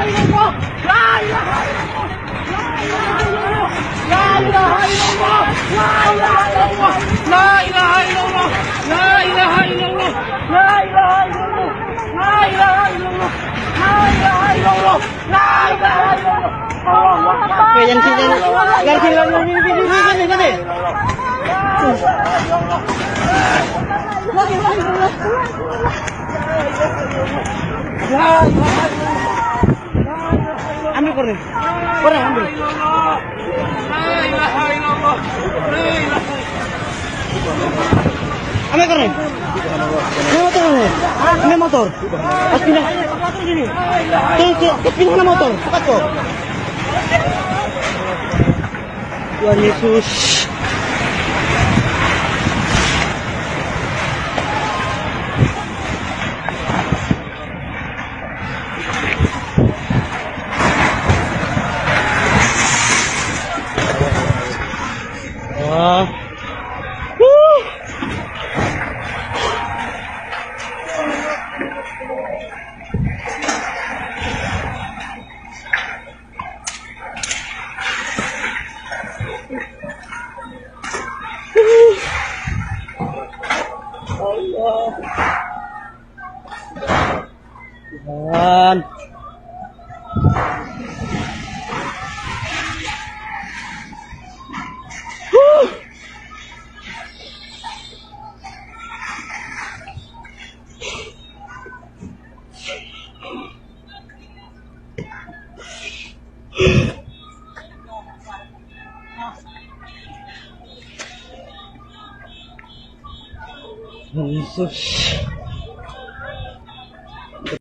illallah. La ilaha illallah. La ilaha illallah. La ilaha illallah. La ilaha illallah. La ilaha illallah. La ilaha illallah. La ilaha illallah. La ilaha illallah. Allahu akbar. Okay, yang sini gini. Ambil korang. Korang ambil. Ambil korang. Ini motor. Pas pindah. Pindah na motor. Cepat kok. Tuhan Yesus. Wah. Allah. Tuhan. Jesus.